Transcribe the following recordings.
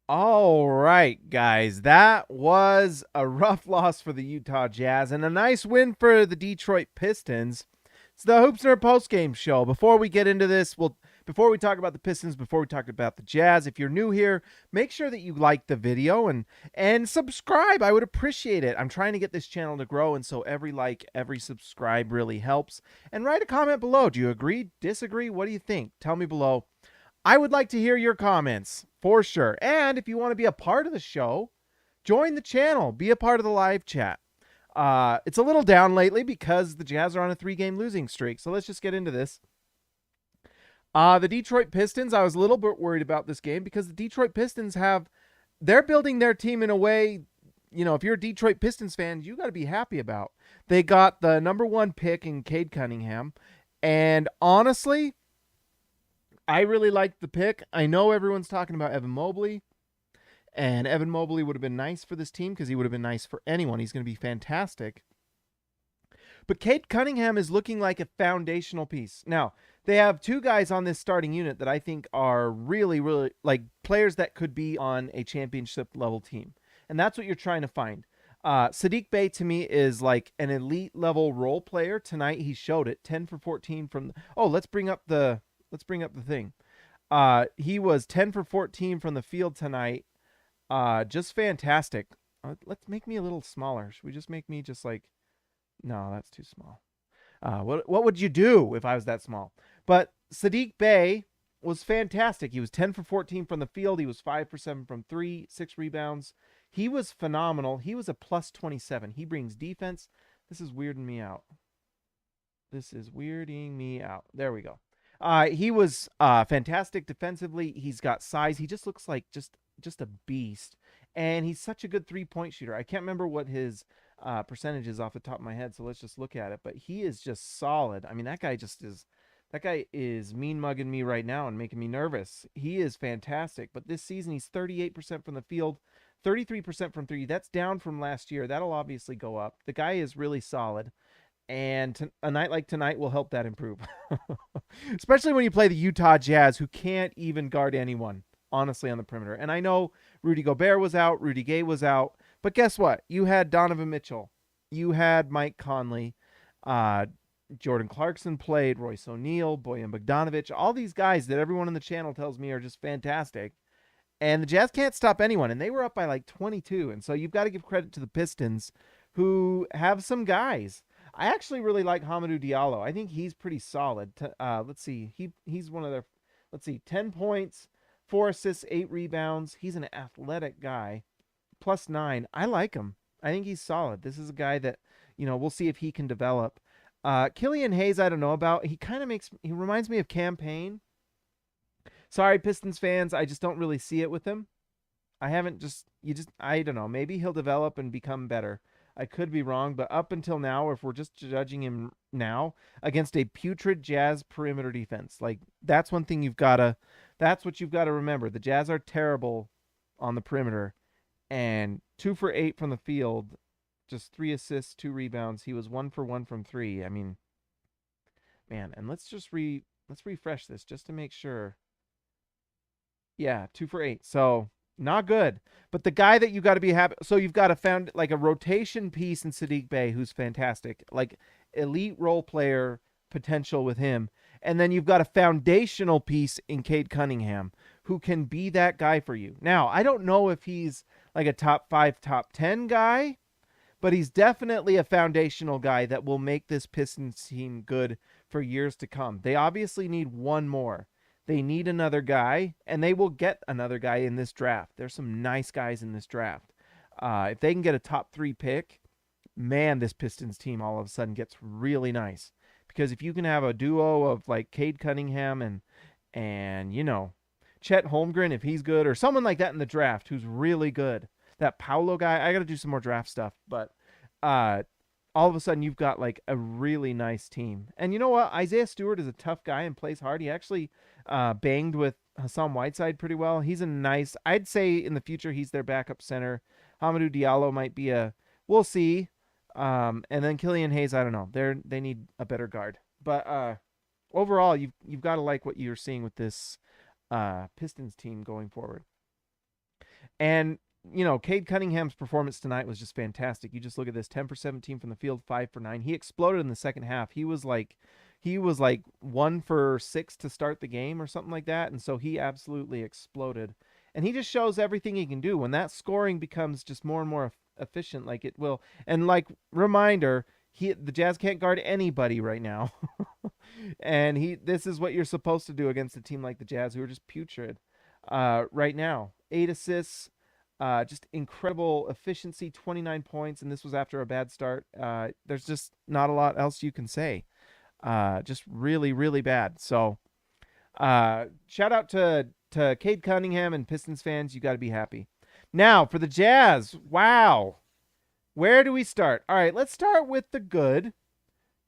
All right, guys, that was a rough loss for the Utah Jazz and a nice win for the Detroit Pistons. It's the Hoops Nerd post-game show. Before we get into this, before we talk about the Pistons, before we talk about the Jazz, if you're new here, make sure that you like the video and subscribe. I would appreciate it. I'm trying to get this channel to grow, and so every like, every subscribe really helps. And write a comment below. Do you agree? Disagree? What do you think? Tell me below. I would like to hear your comments for sure. And if you want to be a part of the show, join the channel, be a part of the live chat. It's a little down lately because the Jazz are on a 3-game losing streak. So let's just get into this. The Detroit Pistons, I was a little bit worried about this game because the Detroit Pistons they're building their team in a way, if you're a Detroit Pistons fan, you got to be happy about. They got the #1 pick in Cade Cunningham. And honestly, I really liked the pick. I know everyone's talking about Evan Mobley, and Evan Mobley would have been nice for this team because he would have been nice for anyone. He's going to be fantastic. But Cade Cunningham is looking like a foundational piece. Now, they have two guys on this starting unit that I think are really, really like players that could be on a championship level team. And that's what you're trying to find. Saddiq Bey to me is like an elite level role player. Tonight he showed it. 10 for 14 from let's bring up the thing. He was 10 for 14 from the field tonight. Just fantastic. Let's make me a little smaller. Should we just make me just like, no, that's too small. What would you do if I was that small? But Saddiq Bey was fantastic. He was 10 for 14 from the field. He was 5 for 7 from 3, 6 rebounds. He was phenomenal. He was a plus 27. He brings defense. This is weirding me out. There we go. He was fantastic defensively. He's got size. He just looks like just a beast. And he's such a good three-point shooter. I can't remember what his percentage is off the top of my head, so let's just look at it. But he is just solid. I mean, that guy is mean mugging me right now and making me nervous. He is fantastic. But this season, he's 38% from the field, 33% from three. That's down from last year. That'll obviously go up. The guy is really solid. And a night like tonight will help that improve. Especially when you play the Utah Jazz, who can't even guard anyone, honestly, on the perimeter. And I know Rudy Gobert was out, Rudy Gay was out, but guess what? You had Donovan Mitchell. You had Mike Conley. Jordan Clarkson played, Royce O'Neal, Bojan Bogdanovic, all these guys that everyone on the channel tells me are just fantastic. And the Jazz can't stop anyone, and they were up by like 22. And so you've got to give credit to the Pistons, who have some guys. I actually really like Hamidou Diallo. I think he's pretty solid. Let's see. He's one of their, 10 points, 4 assists, 8 rebounds. He's an athletic guy. Plus 9. I like him. I think he's solid. This is a guy that, we'll see if he can develop. Killian Hayes, I don't know about. He reminds me of Cam Payne. Sorry, Pistons fans. I just don't really see it with him. I don't know. Maybe he'll develop and become better. I could be wrong, but up until now, if we're just judging him now against a putrid Jazz perimeter defense, like that's what you've got to remember. The Jazz are terrible on the perimeter, and 2 for 8 from the field, just 3 assists, 2 rebounds. He was 1 for 1 from 3. I mean, man, and let's refresh this just to make sure. Yeah, 2 for 8. So not good. But the guy that you got to be happy. So you've got to found like a rotation piece in Saddiq Bey, who's fantastic, like elite role player potential with him. And then you've got a foundational piece in Cade Cunningham, who can be that guy for you. Now, I don't know if he's like a top 5, top 10 guy, but he's definitely a foundational guy that will make this Pistons team good for years to come. They obviously need one more. They need another guy, and they will get another guy in this draft. There's some nice guys in this draft. If they can get a top 3 pick, man, this Pistons team all of a sudden gets really nice. Because if you can have a duo of like Cade Cunningham and Chet Holmgren, if he's good, or someone like that in the draft who's really good. That Paolo guy, I got to do some more draft stuff, but all of a sudden you've got like a really nice team. And you know what? Isaiah Stewart is a tough guy and plays hard. He actually banged with Hassan Whiteside pretty well. I'd say in the future he's their backup center. Hamidou Diallo might be we'll see. And then Killian Hayes, I don't know. They need a better guard. But overall, you've got to like what you're seeing with this Pistons team going forward. And Cade Cunningham's performance tonight was just fantastic. You just look at this: 10 for 17 from the field, 5 for 9. He exploded in the second half. He was like 1 for 6 to start the game or something like that, and so he absolutely exploded. And he just shows everything he can do when that scoring becomes just more and more efficient, like it will. And like reminder, the Jazz can't guard anybody right now. And this is what you're supposed to do against a team like the Jazz, who are just putrid right now. 8 assists, just incredible efficiency, 29 points, and this was after a bad start. There's just not a lot else you can say. Just really, really bad. So shout out to Cade Cunningham and Pistons fans. You got to be happy. Now for the Jazz. Wow. Where do we start? All right, let's start with the good.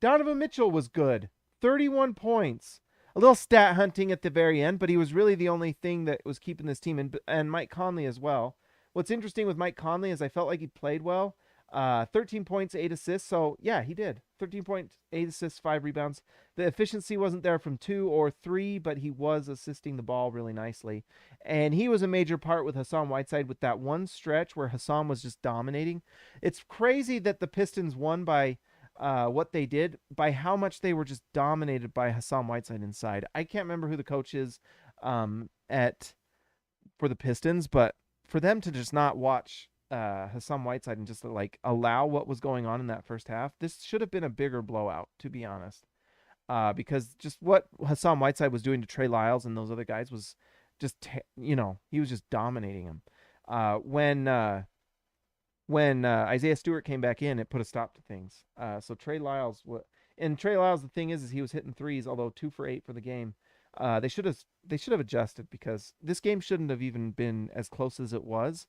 Donovan Mitchell was good. 31 points. A little stat hunting at the very end, but he was really the only thing that was keeping this team, and Mike Conley as well. What's interesting with Mike Conley is I felt like he played well. 13 points, 8 assists. So, yeah, he did. 13 points, 8 assists, 5 rebounds. The efficiency wasn't there from 2 or 3, but he was assisting the ball really nicely. And he was a major part with Hassan Whiteside with that one stretch where Hassan was just dominating. It's crazy that the Pistons won by what they did, by how much they were just dominated by Hassan Whiteside inside. I can't remember who the coach is at for the Pistons, but for them to just not watch Hassan Whiteside and just like allow what was going on in that first half, this should have been a bigger blowout, to be honest. Because just what Hassan Whiteside was doing to Trey Lyles and those other guys was just, he was just dominating him. When Isaiah Stewart came back in, it put a stop to things. So Trey Lyles, the thing is he was hitting threes, although 2 for 8 for the game. They should have adjusted, because this game shouldn't have even been as close as it was,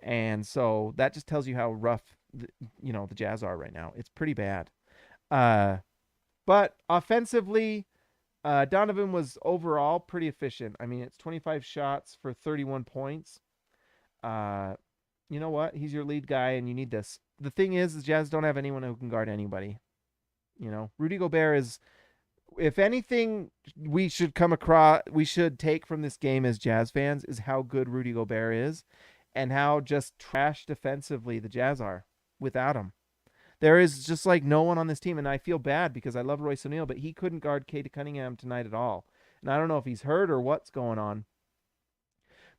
and so that just tells you how rough the Jazz are right now. It's pretty bad. But offensively, Donovan was overall pretty efficient. I mean, it's 25 shots for 31 points. You know what? He's your lead guy, and you need this. The thing is, the Jazz don't have anyone who can guard anybody. Rudy Gobert is, if anything, we should take from this game as Jazz fans is how good Rudy Gobert is, and how just trash defensively the Jazz are without him. There is just like no one on this team, and I feel bad because I love Royce O'Neal, but he couldn't guard Cade Cunningham tonight at all. And I don't know if he's hurt or what's going on.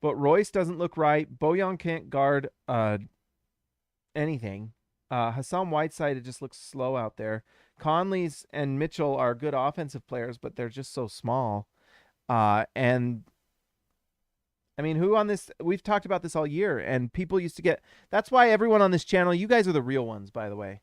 But Royce doesn't look right. Bojan can't guard anything. Hassan Whiteside, it just looks slow out there. Conley's and Mitchell are good offensive players, but they're just so small. And I mean, who on this? We've talked about this all year, and people used to get. That's why everyone on this channel, you guys are the real ones, by the way.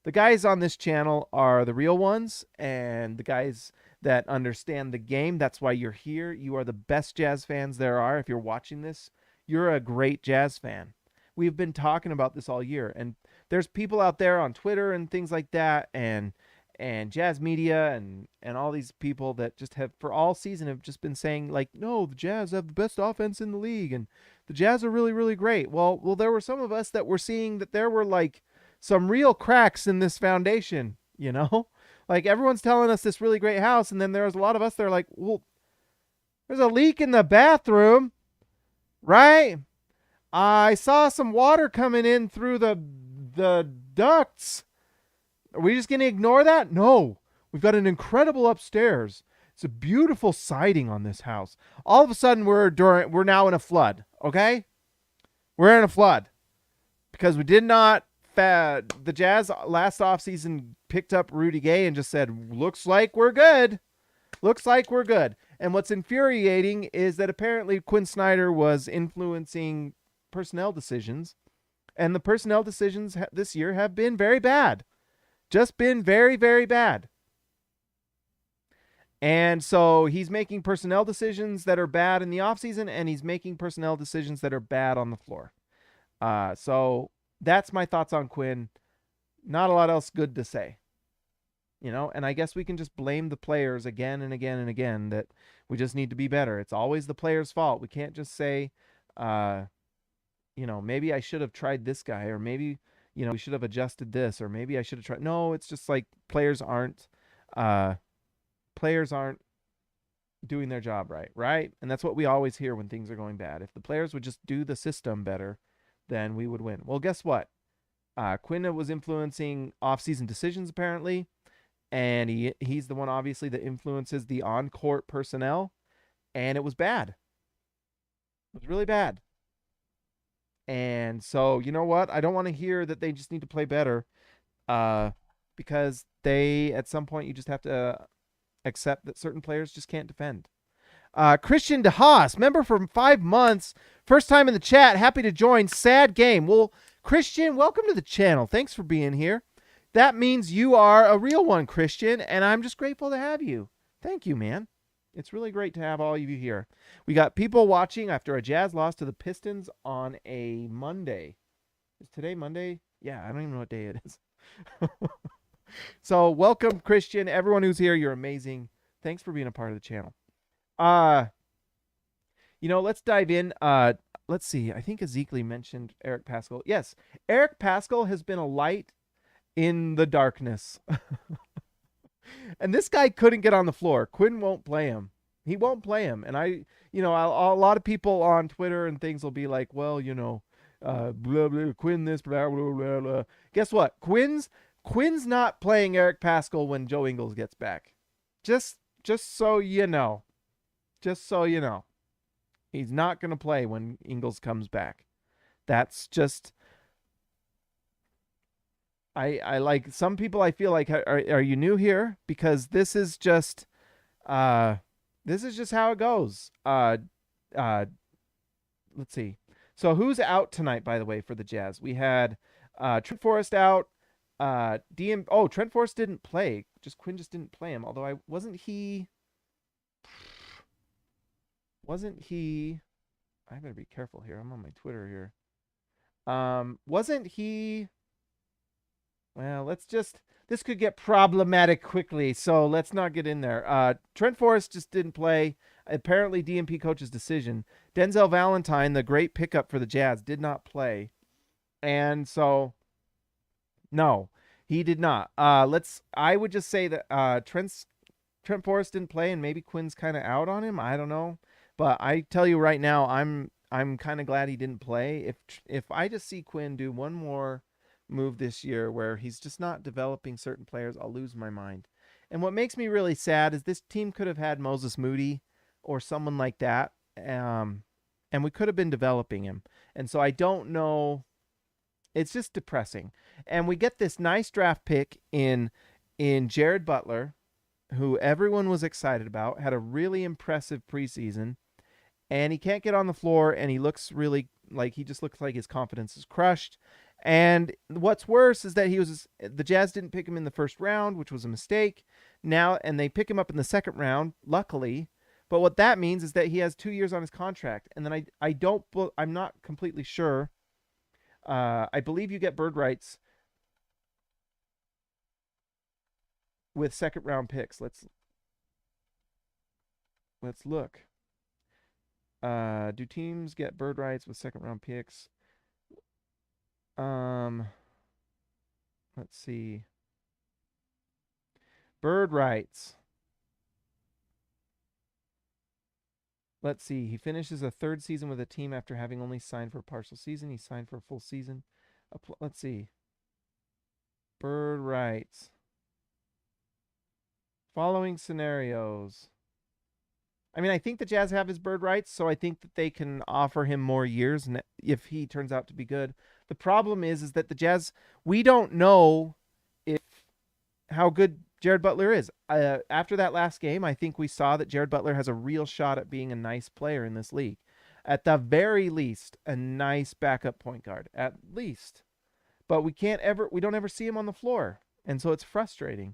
The guys on this channel are the real ones, and the guys that understand the game. That's why you're here. You are the best Jazz fans there are. If you're watching this, you're a great Jazz fan. We've been talking about this all year, and there's people out there on Twitter and things like that, and Jazz media and all these people that just have for all season have just been saying like, no, the Jazz have the best offense in the league, and the Jazz are really, really great. Well, there were some of us that were seeing that there were like some real cracks in this foundation, like everyone's telling us this really great house, and then there's a lot of us that are like, well, there's a leak in the bathroom, right? I saw some water coming in through the ducts. Are we just going to ignore that? No. We've got an incredible upstairs. It's a beautiful siding on this house. All of a sudden, we're now in a flood, okay? We're in a flood because we did not. The Jazz last offseason picked up Rudy Gay and just said, looks like we're good. Looks like we're good. And what's infuriating is that apparently Quinn Snyder was influencing personnel decisions, and the personnel decisions this year have been very bad. Just been very, very bad. And so he's making personnel decisions that are bad in the offseason, and he's making personnel decisions that are bad on the floor. So that's my thoughts on Quinn. Not a lot else good to say. And I guess we can just blame the players again and again and again that we just need to be better. It's always the player's fault. We can't just say, maybe I should have tried this guy, or maybe, we should have adjusted this, or maybe I should have tried. No, it's just like players aren't doing their job right, right? And that's what we always hear when things are going bad. If the players would just do the system better, then we would win. Well, guess what? Quinn was influencing off-season decisions apparently, and he's the one obviously that influences the on-court personnel, and it was bad. It was really bad. And so, you know what? I don't want to hear that they just need to play better, uh, because at some point you just have to accept that certain players just can't defend. Christian DeHaas, member for 5 months, first time in the chat, happy to join. Sad game. Well, Christian, welcome to the channel. Thanks for being here. That means you are a real one, Christian, and I'm just grateful to have you. Thank you, man. It's really great to have all of you here. We got people watching after a Jazz loss to the Pistons on a Monday. Is today Monday? Yeah, I don't even know what day it is. So welcome, Christian. Everyone who's here, you're amazing. Thanks for being a part of the channel. Let's dive in. Let's see. I think Ezekiel mentioned Eric Paschall. Yes, Eric Paschall has been a light in the darkness. And this guy couldn't get on the floor. Quinn won't play him. He won't play him. And a lot of people on Twitter and things will be like, well, blah, blah, Quinn this, blah, blah, blah, blah. Guess what? Quinn's not playing Eric Paschall when Joe Ingles gets back. Just so you know. Just so you know. He's not going to play when Ingles comes back. That's just... I like some people. I feel like are you new here? Because this is just how it goes. Let's see. So who's out tonight, by the way, for the Jazz? We had Trent Forrest out. Trent Forrest didn't play. Quinn just didn't play him. Although wasn't he? I better be careful here. I'm on my Twitter here. Wasn't he? Well, this could get problematic quickly, so let's not get in there. Trent Forrest just didn't play. Apparently, DMP coach's decision. Denzel Valentine, the great pickup for the Jazz, did not play. And so, no, he did not. I would just say that Trent Forrest didn't play, and maybe Quinn's kind of out on him. I don't know. But I tell you right now, I'm kind of glad he didn't play. If I just see Quinn do one more move this year where he's just not developing certain players, I'll lose my mind. And what makes me really sad is this team could have had Moses Moody or someone like that, and we could have been developing him. And so I don't know. It's just depressing. And we get this nice draft pick in Jared Butler, who everyone was excited about, had a really impressive preseason, and he can't get on the floor, and he looks really like he just looks like his confidence is crushed. And what's worse is that the Jazz didn't pick him in the first round, which was a mistake. And they pick him up in the second round, luckily. But what that means is that he has 2 years on his contract. And then I'm not completely sure. I believe you get bird rights with second round picks. Let's look. Do teams get bird rights with second round picks? Let's see. Bird rights. Let's see. He finishes a third season with a team after having only signed for a partial season. He signed for a full season. Let's see. Bird rights. Following scenarios. I mean, I think the Jazz have his bird rights, so I think that they can offer him more years if he turns out to be good. The problem is that the Jazz, we don't know how good Jared Butler is. After that last game, I think we saw that Jared Butler has a real shot at being a nice player in this league. At the very least, a nice backup point guard, at least. But we don't ever see him on the floor, and so it's frustrating.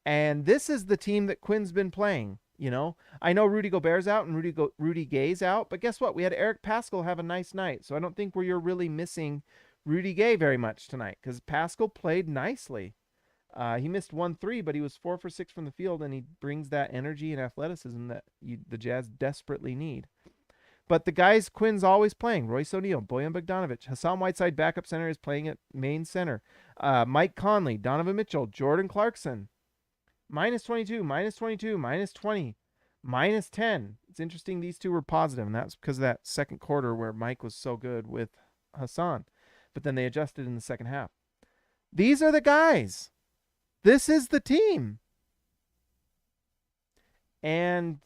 And this is the team that Quinn's been playing. I know Rudy Gobert's out and Rudy Gay's out, but guess what? We had Eric Paschall have a nice night, so I don't think you're really missing Rudy Gay very much tonight because Paschall played nicely. He missed 1 3, but he was 4 for 6 from the field, and he brings that energy and athleticism that the Jazz desperately need. But the guys Quinn's always playing: Royce O'Neal, Bojan Bogdanovic, Hassan Whiteside, backup center, is playing at main center. Mike Conley, Donovan Mitchell, Jordan Clarkson. -22, -22, -20, -10. It's interesting these two were positive, and that's because of that second quarter where Mike was so good with Hassan. But then they adjusted in the second half. These are the guys. This is the team. And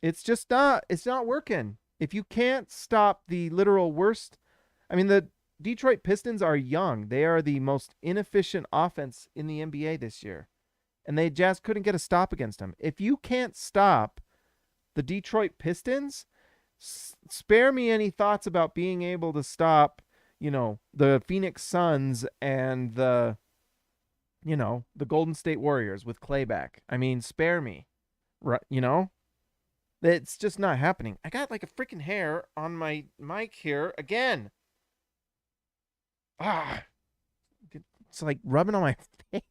it's not working. If you can't stop the literal worst, I mean, the Detroit Pistons are young. They are the most inefficient offense in the NBA this year. And they Jazz couldn't get a stop against them. If you can't stop the Detroit Pistons, spare me any thoughts about being able to stop, the Phoenix Suns and the Golden State Warriors with Clay back. I mean, spare me. Right, it's just not happening. I got like a freaking hair on my mic here again. It's like rubbing on my face.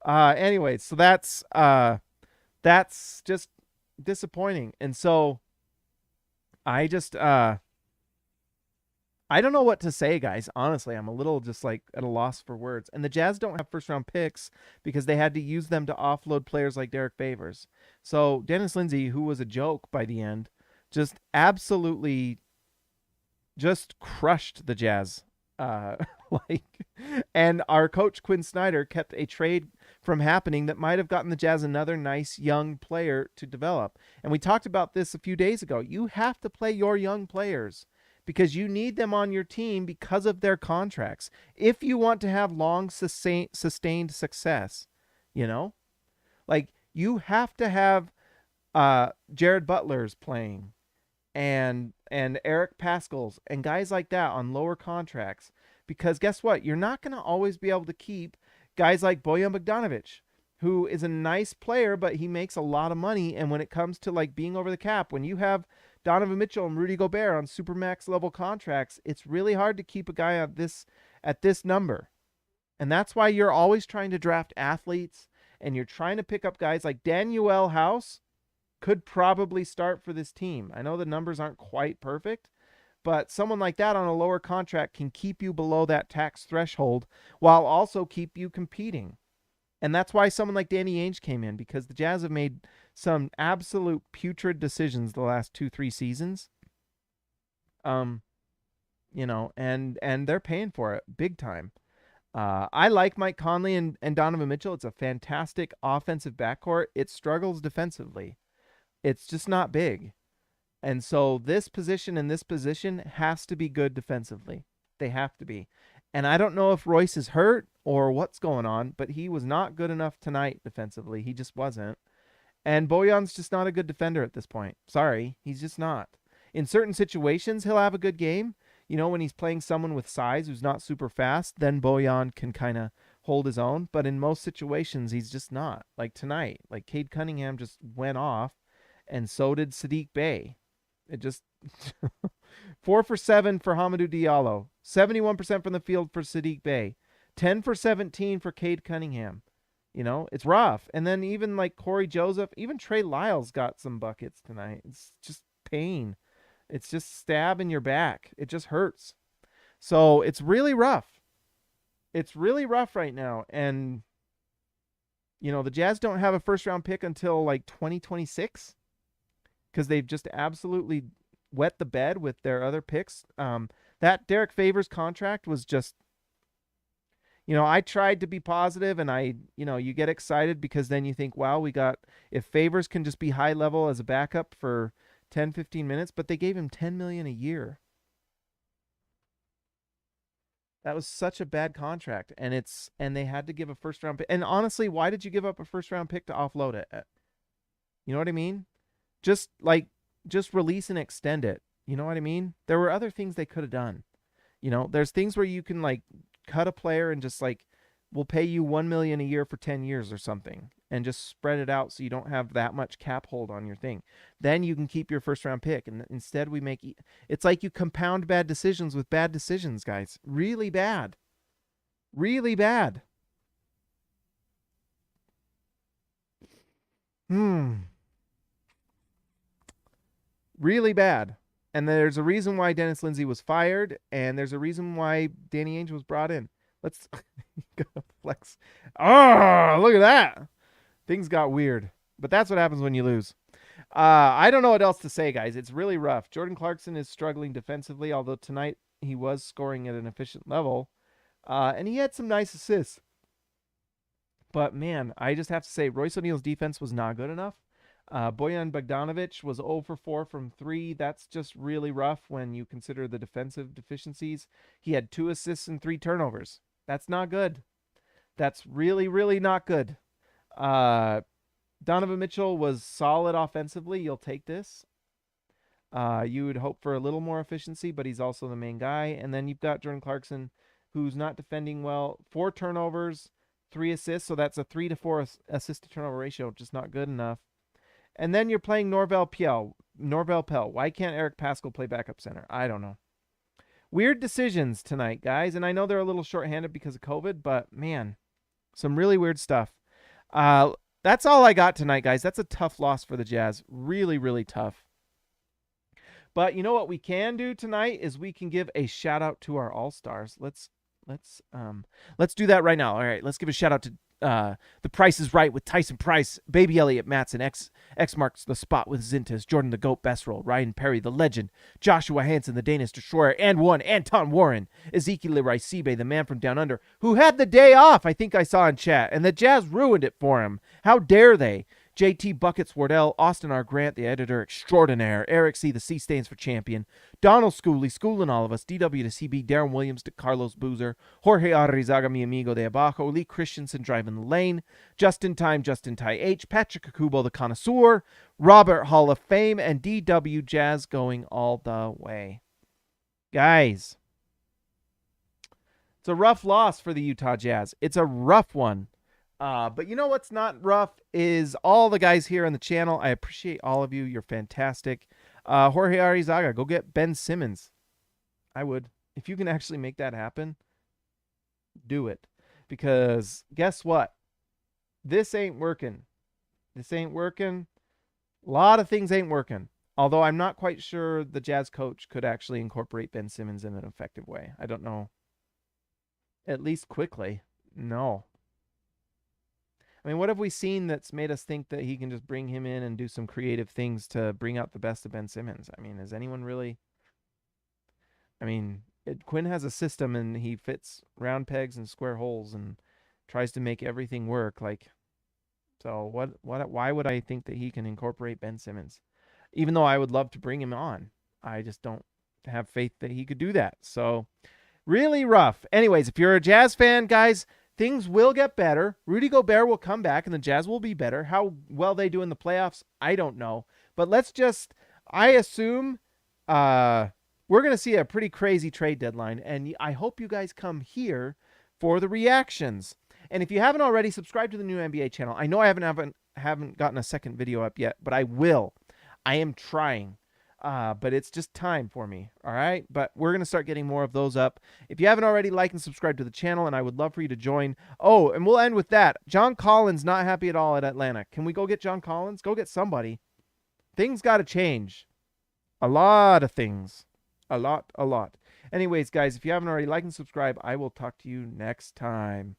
Anyway, so that's just disappointing. And so I don't know what to say, guys. Honestly, I'm a little just like at a loss for words. And the Jazz don't have first round picks because they had to use them to offload players like Derek Favors. So Dennis Lindsey, who was a joke by the end, just absolutely just crushed the Jazz. And our coach Quinn Snyder kept a trade from happening that might have gotten the Jazz another nice young player to develop. And we talked about this a few days ago. You have to play your young players because you need them on your team because of their contracts. If you want to have long sustained success, like you have to have Jared Butler's playing and Eric Pascal's and guys like that on lower contracts, because guess what? You're not going to always be able to keep guys like Bojan Bogdanovic, who is a nice player, but he makes a lot of money. And when it comes to like being over the cap, when you have Donovan Mitchell and Rudy Gobert on supermax level contracts, it's really hard to keep a guy at this number. And that's why you're always trying to draft athletes and you're trying to pick up guys like Danuel House could probably start for this team. I know the numbers aren't quite perfect, but someone like that on a lower contract can keep you below that tax threshold while also keep you competing. And that's why someone like Danny Ainge came in, because the Jazz have made some absolute putrid decisions the last 2-3 seasons. And they're paying for it big time. I like Mike Conley and Donovan Mitchell. It's a fantastic offensive backcourt. It struggles defensively. It's just not big. And so this position and this position has to be good defensively. They have to be. And I don't know if Royce is hurt or what's going on, but he was not good enough tonight defensively. He just wasn't. And Bojan's just not a good defender at this point. Sorry, he's just not. In certain situations, he'll have a good game. When he's playing someone with size who's not super fast, then Bojan can kind of hold his own. But in most situations, he's just not. Like tonight, like Cade Cunningham just went off, and so did Sadiq Bey. It just 4 for 7 for Hamidou Diallo, 71% from the field for Sadiq Bey, 10 for 17 for Cade Cunningham. It's rough. And then even like Corey Joseph, even Trey Lyles got some buckets tonight. It's just pain. It's just stab in your back. It just hurts. So it's really rough. It's really rough right now. And, the Jazz don't have a first round pick until like 2026 because they've just absolutely wet the bed with their other picks. That Derek Favors contract was just, I tried to be positive and you get excited because then you think, wow, if Favors can just be high level as a backup for 10, 15 minutes, but they gave him $10 million a year. That was such a bad contract. And they had to give a first round pick. And honestly, why did you give up a first round pick to offload it? You know what I mean? Just release and extend it. You know what I mean? There were other things they could have done. There's things where you can like cut a player and just like, we'll pay you $1 million a year for 10 years or something, and just spread it out so you don't have that much cap hold on your thing. Then you can keep your first round pick. And instead it's like you compound bad decisions with bad decisions, guys. Really bad. Really bad. Really bad. And there's a reason why Dennis Lindsey was fired, and there's a reason why Danny Ainge was brought in. Let's go flex. Oh, look at that. Things got weird. But that's what happens when you lose. I don't know what else to say, guys. It's really rough. Jordan Clarkson is struggling defensively, although tonight he was scoring at an efficient level. And he had some nice assists. But, man, I just have to say, Royce O'Neal's defense was not good enough. Bojan Bogdanovic was 0 for 4 from 3. That's just really rough when you consider the defensive deficiencies. He had 2 assists and 3 turnovers. That's not good. That's really, really not good. Donovan Mitchell was solid offensively. You'll take this. You would hope for a little more efficiency, but he's also the main guy. And then you've got Jordan Clarkson, who's not defending well. 4 turnovers, 3 assists. So that's a 3 to 4 assist to turnover ratio, just not good enough. And then you're playing Norvel Pell. Why can't Eric Paschall play backup center? I don't know. Weird decisions tonight, guys. And I know they're a little shorthanded because of COVID, but man, some really weird stuff. That's all I got tonight, guys. That's a tough loss for the Jazz. Really, really tough. But you know what we can do tonight is we can give a shout out to our All-Stars. Let's do that right now. All right, let's give a shout out to The Price is Right with Tyson Price, Baby Elliott Matson, X marks the spot with Zintas, Jordan the Goat Bessroll, Ryan Perry the Legend, Joshua Hansen the Danish Destroyer, and one Anton Warren, Ezekiel Raisibe, the man from down under, who had the day off, I think I saw in chat, and the Jazz ruined it for him. How dare they? JT Buckets Wardell, Austin R. Grant, the editor extraordinaire, Eric C., the C stands for champion, Donald Schooley, schooling all of us, DW to CB, Darren Williams to Carlos Boozer, Jorge Arrizaga, mi amigo de abajo, Lee Christensen driving the lane, Justin Ty H, Patrick Akubo, the connoisseur, Robert Hall of Fame, and DW Jazz going all the way. Guys, it's a rough loss for the Utah Jazz. It's a rough one. But you know what's not rough is all the guys here on the channel. I appreciate all of you. You're fantastic. Jorge Arizaga, go get Ben Simmons. I would. If you can actually make that happen, do it. Because guess what? This ain't working. This ain't working. A lot of things ain't working. Although I'm not quite sure the Jazz coach could actually incorporate Ben Simmons in an effective way. I don't know. At least quickly. No. I mean, what have we seen that's made us think that he can just bring him in and do some creative things to bring out the best of Ben Simmons? I mean, is anyone really... I mean, Quinn has a system and he fits round pegs and square holes and tries to make everything work. Like, so why would I think that he can incorporate Ben Simmons? Even though I would love to bring him on. I just don't have faith that he could do that. So, really rough. Anyways, if you're a Jazz fan, guys... things will get better. Rudy Gobert will come back and the Jazz will be better. How well they do in the playoffs, I don't know. But I assume we're going to see a pretty crazy trade deadline. And I hope you guys come here for the reactions. And if you haven't already, subscribe to the new NBA channel. I know I haven't gotten a second video up yet, but I will. I am trying. But it's just time for me, all right? But we're going to start getting more of those up. If you haven't already, like and subscribe to the channel, and I would love for you to join. Oh, and we'll end with that. John Collins not happy at all at Atlanta. Can we go get John Collins? Go get somebody. Things got to change. A lot of things. A lot. Anyways, guys, if you haven't already, like and subscribe. I will talk to you next time.